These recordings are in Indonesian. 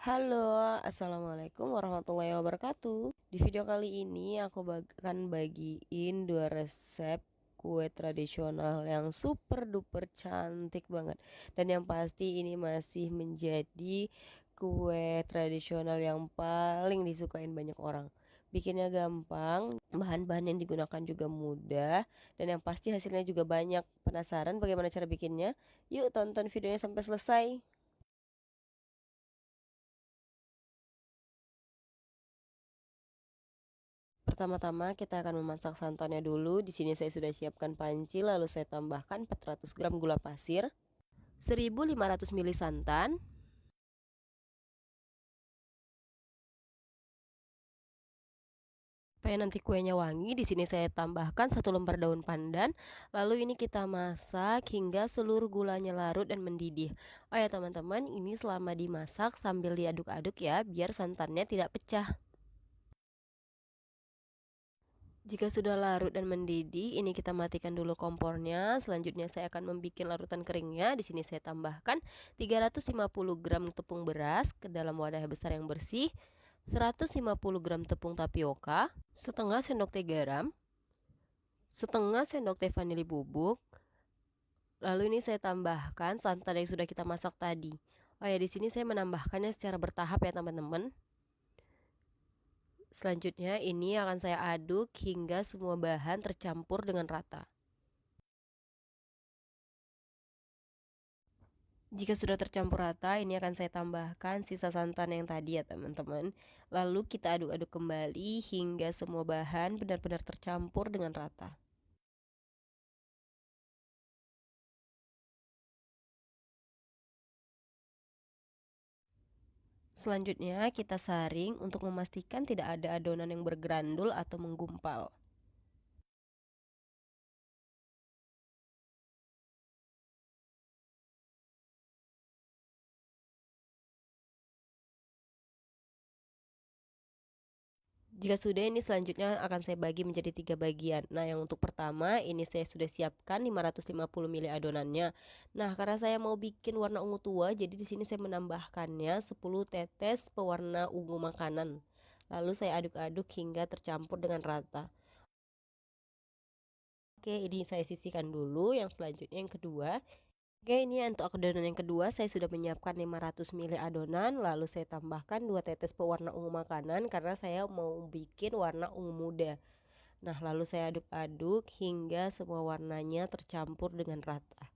Halo, assalamualaikum warahmatullahi wabarakatuh. Di video kali ini aku akan bagiin dua resep kue tradisional yang super duper cantik banget. Dan yang pasti ini masih menjadi kue tradisional yang paling disukain banyak orang. Bikinnya gampang, bahan-bahan yang digunakan juga mudah, dan yang pasti hasilnya juga banyak. Penasaran bagaimana cara bikinnya? Yuk tonton videonya sampai selesai. Pertama-tama kita akan memasak santannya dulu. Di sini saya sudah siapkan panci, lalu saya tambahkan 400 gram gula pasir, 1500 ml santan. Supaya nanti kuenya wangi, di sini saya tambahkan 1 lembar daun pandan. Lalu ini kita masak hingga seluruh gulanya larut dan mendidih. Oh ya teman-teman, ini selama dimasak sambil diaduk-aduk ya, biar santannya tidak pecah. Jika sudah larut dan mendidih, ini kita matikan dulu kompornya. Selanjutnya saya akan membuat larutan keringnya. Di sini saya tambahkan 350 gram tepung beras ke dalam wadah besar yang bersih, 150 gram tepung tapioka, setengah sendok teh garam, setengah sendok teh vanili bubuk. Lalu ini saya tambahkan santan yang sudah kita masak tadi. Oh ya, di sini saya menambahkannya secara bertahap ya teman-teman. Selanjutnya ini akan saya aduk hingga semua bahan tercampur dengan rata. Jika sudah tercampur rata, ini akan saya tambahkan sisa santan yang tadi ya teman-teman. Lalu kita aduk-aduk kembali hingga semua bahan benar-benar tercampur dengan rata. Selanjutnya kita saring untuk memastikan tidak ada adonan yang bergerandul atau menggumpal. Jika sudah, ini selanjutnya akan saya bagi menjadi 3 bagian. Nah, yang untuk pertama ini saya sudah siapkan 550 ml adonannya. Nah, karena saya mau bikin warna ungu tua, jadi di sini saya menambahkannya 10 tetes pewarna ungu makanan. Lalu saya aduk-aduk hingga tercampur dengan rata. Oke, ini saya sisihkan dulu. Yang selanjutnya yang kedua. Oke, ini untuk adonan yang kedua saya sudah menyiapkan 500 ml adonan, lalu saya tambahkan 2 tetes pewarna ungu makanan karena saya mau bikin warna ungu muda. Nah, lalu saya aduk-aduk hingga semua warnanya tercampur dengan rata.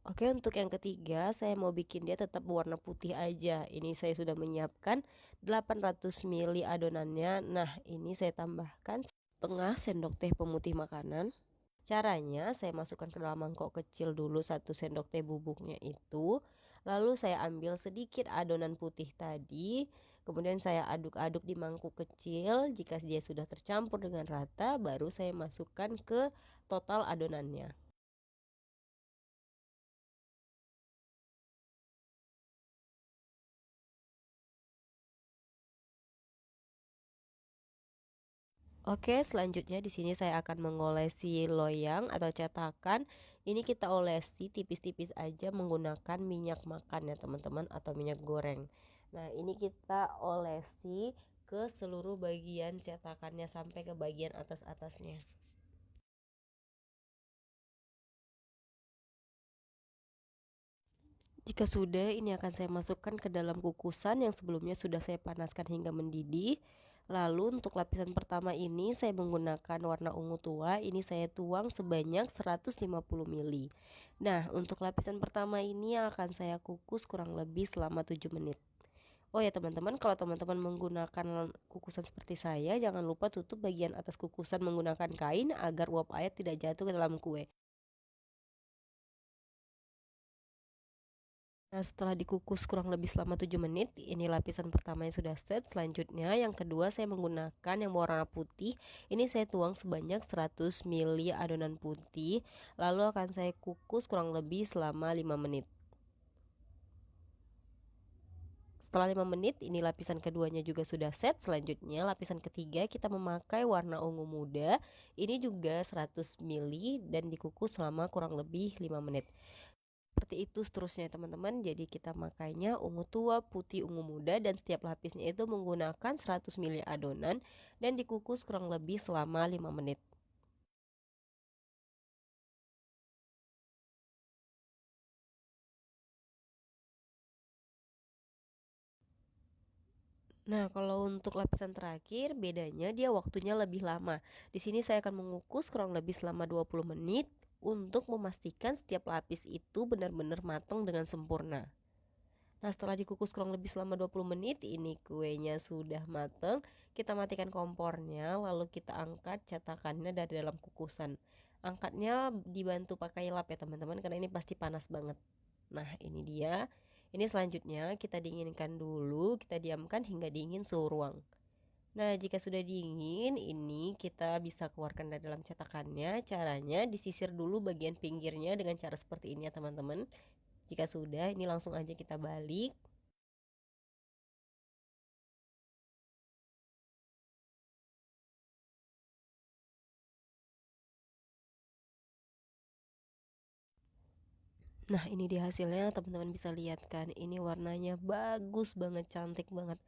Oke, untuk yang ketiga saya mau bikin dia tetap warna putih aja. Ini saya sudah menyiapkan 800 ml adonannya. Nah, ini saya tambahkan setengah sendok teh pemutih makanan. Caranya saya masukkan ke dalam mangkok kecil dulu 1 sendok teh bubuknya itu. Lalu saya ambil sedikit adonan putih tadi. Kemudian saya aduk-aduk di mangkuk kecil. Jika dia sudah tercampur dengan rata, baru saya masukkan ke total adonannya. Oke, selanjutnya di sini saya akan mengolesi loyang atau cetakan. Ini kita olesi tipis-tipis aja menggunakan minyak makan ya teman-teman, atau minyak goreng. Nah, ini kita olesi ke seluruh bagian cetakannya sampai ke bagian atas-atasnya. Jika sudah, ini akan saya masukkan ke dalam kukusan yang sebelumnya sudah saya panaskan hingga mendidih. Lalu untuk lapisan pertama ini saya menggunakan warna ungu tua. Ini saya tuang sebanyak 150 ml. Nah, untuk lapisan pertama ini akan saya kukus kurang lebih selama 7 menit. Oh ya teman-teman, kalau teman-teman menggunakan kukusan seperti saya, jangan lupa tutup bagian atas kukusan menggunakan kain agar uap air tidak jatuh ke dalam kue. Nah, setelah dikukus kurang lebih selama 7 menit, ini lapisan pertama yang sudah set. Selanjutnya, yang kedua saya menggunakan yang warna putih. Ini saya tuang sebanyak 100 ml adonan putih. Lalu akan saya kukus kurang lebih selama 5 menit. Setelah 5 menit, ini lapisan keduanya juga sudah set. Selanjutnya, lapisan ketiga kita memakai warna ungu muda. Ini juga 100 ml dan dikukus selama kurang lebih 5 menit. seperti itu seterusnya teman-teman. Jadi kita makainya ungu tua, putih, ungu muda, dan setiap lapisnya itu menggunakan 100 ml adonan dan dikukus kurang lebih selama 5 menit. Nah, kalau untuk lapisan terakhir bedanya dia waktunya lebih lama. Di sini saya akan mengukus kurang lebih selama 20 menit untuk memastikan setiap lapis itu benar-benar matang dengan sempurna. Nah, setelah dikukus kurang lebih selama 20 menit, ini kuenya sudah matang. Kita matikan kompornya, lalu kita angkat cetakannya dari dalam kukusan. Angkatnya dibantu pakai lap ya teman-teman, karena ini pasti panas banget. Nah, ini dia. Ini selanjutnya kita dinginkan dulu, kita diamkan hingga dingin suhu ruang. Nah, jika sudah dingin, ini kita bisa keluarkan dari dalam cetakannya. Caranya disisir dulu bagian pinggirnya dengan cara seperti ini ya teman-teman. Jika sudah, ini langsung aja kita balik. Nah, ini dia hasilnya, teman-teman bisa lihat kan. Ini warnanya bagus banget, cantik banget.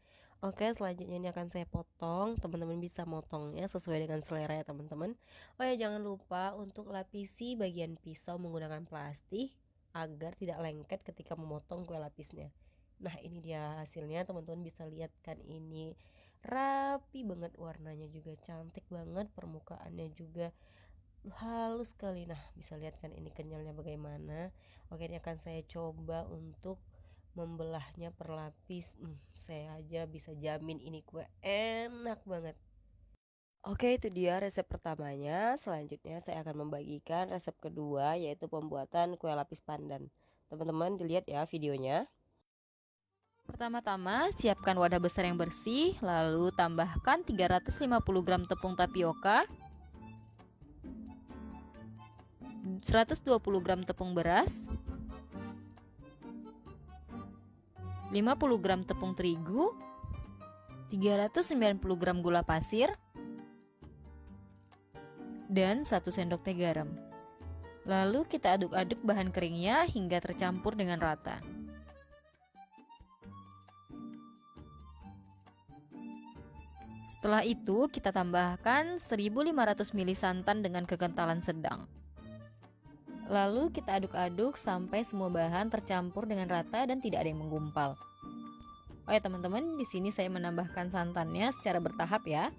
Oke, selanjutnya ini akan saya potong. Teman-teman bisa motongnya sesuai dengan selera ya teman-teman. Oh ya, jangan lupa untuk lapisi bagian pisau menggunakan plastik agar tidak lengket ketika memotong kue lapisnya. Nah, ini dia hasilnya, teman-teman bisa lihat kan, ini rapi banget, warnanya juga cantik banget, permukaannya juga halus sekali. Nah, bisa lihat kan ini kenyalnya bagaimana. Oke, ini akan saya coba untuk membelahnya per lapis. Saya aja bisa jamin ini kue enak banget. Oke, itu dia resep pertamanya. Selanjutnya saya akan membagikan resep kedua, yaitu pembuatan kue lapis pandan. Teman-teman dilihat ya videonya. Pertama-tama, siapkan wadah besar yang bersih, lalu tambahkan 350 gram tepung tapioka, 120 gram tepung beras, 50 gram tepung terigu, 390 gram gula pasir, dan 1 sendok teh garam. Lalu kita aduk-aduk bahan keringnya hingga tercampur dengan rata. Setelah itu, kita tambahkan 1500 ml santan dengan kekentalan sedang. Lalu kita aduk-aduk sampai semua bahan tercampur dengan rata dan tidak ada yang menggumpal. Oh ya teman-teman, di sini saya menambahkan santannya secara bertahap ya.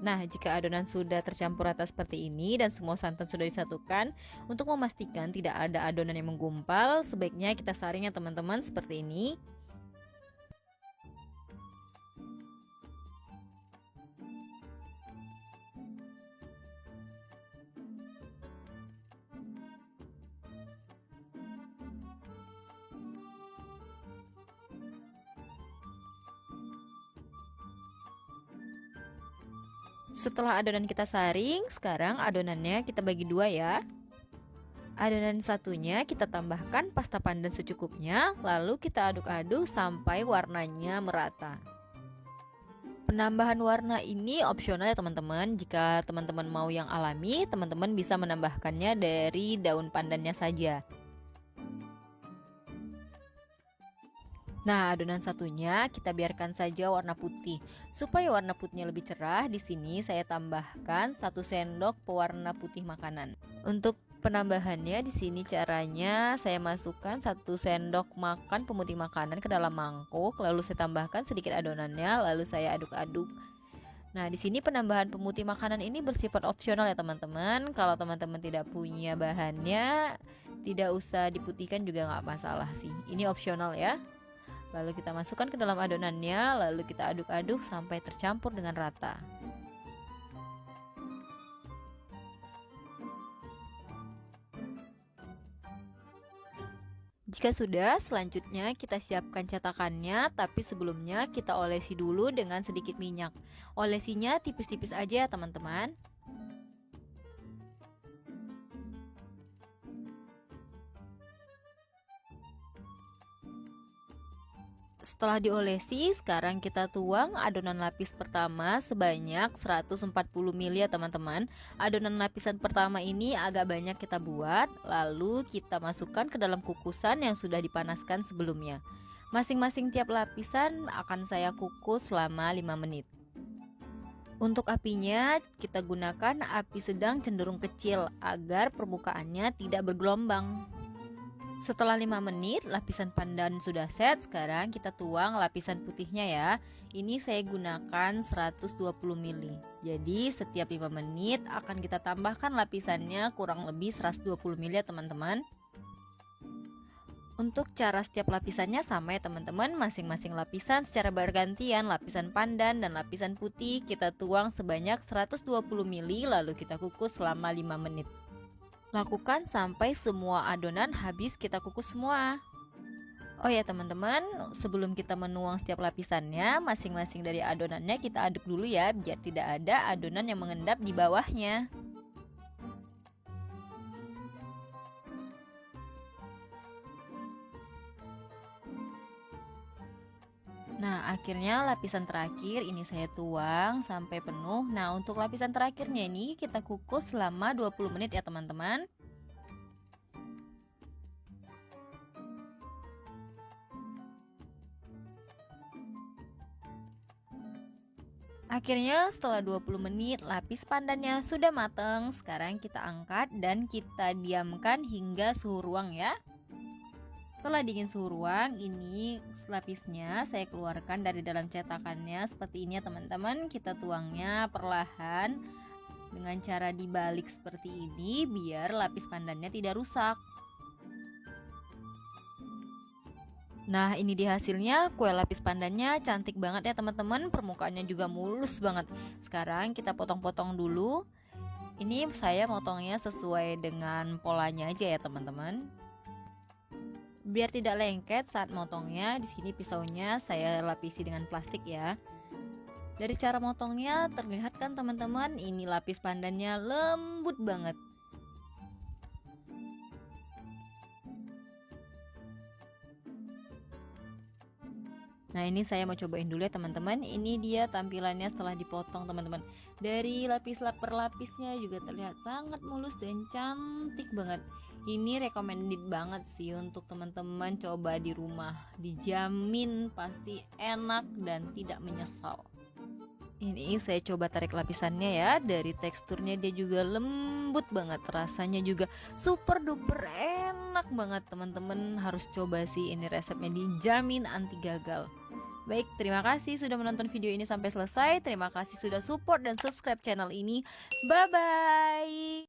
Nah, jika adonan sudah tercampur rata seperti ini dan semua santan sudah disatukan, untuk memastikan tidak ada adonan yang menggumpal, sebaiknya kita saring ya teman-teman seperti ini. Setelah adonan kita saring, sekarang adonannya kita bagi dua ya. Adonan satunya kita tambahkan pasta pandan secukupnya, lalu kita aduk-aduk sampai warnanya merata. Penambahan warna ini opsional ya teman-teman. Jika teman-teman mau yang alami, teman-teman bisa menambahkannya dari daun pandannya saja. Nah, adonan satunya kita biarkan saja warna putih. Supaya warna putihnya lebih cerah, di sini saya tambahkan 1 sendok pewarna putih makanan. Untuk penambahannya di sini caranya saya masukkan 1 sendok makan pemutih makanan ke dalam mangkuk, lalu saya tambahkan sedikit adonannya, lalu saya aduk-aduk. Nah, di sini penambahan pemutih makanan ini bersifat opsional ya teman-teman. Kalau teman-teman tidak punya bahannya, tidak usah diputihkan juga nggak masalah sih. Ini opsional ya. Lalu kita masukkan ke dalam adonannya, lalu kita aduk-aduk sampai tercampur dengan rata. Jika sudah, selanjutnya kita siapkan cetakannya, tapi sebelumnya kita olesi dulu dengan sedikit minyak. Olesinya tipis-tipis aja ya teman-teman. Setelah diolesi, sekarang kita tuang adonan lapis pertama sebanyak 140 ml ya teman-teman. Adonan lapisan pertama ini agak banyak kita buat, lalu kita masukkan ke dalam kukusan yang sudah dipanaskan sebelumnya. Masing-masing tiap lapisan akan saya kukus selama 5 menit. Untuk apinya, kita gunakan api sedang cenderung kecil agar permukaannya tidak bergelombang. Setelah 5 menit lapisan pandan sudah set, sekarang kita tuang lapisan putihnya ya. Ini saya gunakan 120 ml. Jadi setiap 5 menit akan kita tambahkan lapisannya kurang lebih 120 ml ya teman-teman. Untuk cara setiap lapisannya sama ya teman-teman, masing-masing lapisan secara bergantian, lapisan pandan dan lapisan putih kita tuang sebanyak 120 ml lalu kita kukus selama 5 menit. Lakukan sampai semua adonan habis kita kukus semua. Oh ya teman-teman, sebelum kita menuang setiap lapisannya, masing-masing dari adonannya kita aduk dulu ya, biar tidak ada adonan yang mengendap di bawahnya. Nah, akhirnya lapisan terakhir ini saya tuang sampai penuh. Nah, untuk lapisan terakhirnya ini kita kukus selama 20 menit ya teman-teman. Akhirnya setelah 20 menit lapis pandannya sudah matang. Sekarang kita angkat dan kita diamkan hingga suhu ruang ya. Setelah dingin suhu ruang, ini lapisnya saya keluarkan dari dalam cetakannya seperti ini ya teman-teman. Kita tuangnya perlahan dengan cara dibalik seperti ini biar lapis pandannya tidak rusak. Nah, ini dia hasilnya. Kue lapis pandannya cantik banget ya teman-teman. Permukaannya juga mulus banget. Sekarang kita potong-potong dulu. Ini saya motongnya sesuai dengan polanya aja ya teman-teman. Biar tidak lengket saat motongnya, di sini pisaunya saya lapisi dengan plastik ya. Dari cara motongnya terlihat kan teman-teman, ini lapis pandannya lembut banget. Nah, ini saya mau cobain dulu ya teman-teman. Ini dia tampilannya setelah dipotong teman-teman. Dari lapis per lapisnya juga terlihat sangat mulus dan cantik banget. Ini recommended banget sih untuk teman-teman coba di rumah. Dijamin pasti enak dan tidak menyesal. Ini saya coba tarik lapisannya ya. Dari teksturnya dia juga lembut banget. Rasanya juga super duper enak banget. Teman-teman harus coba sih, ini resepnya dijamin anti gagal. Baik, terima kasih sudah menonton video ini sampai selesai. Terima kasih sudah support dan subscribe channel ini. Bye-bye.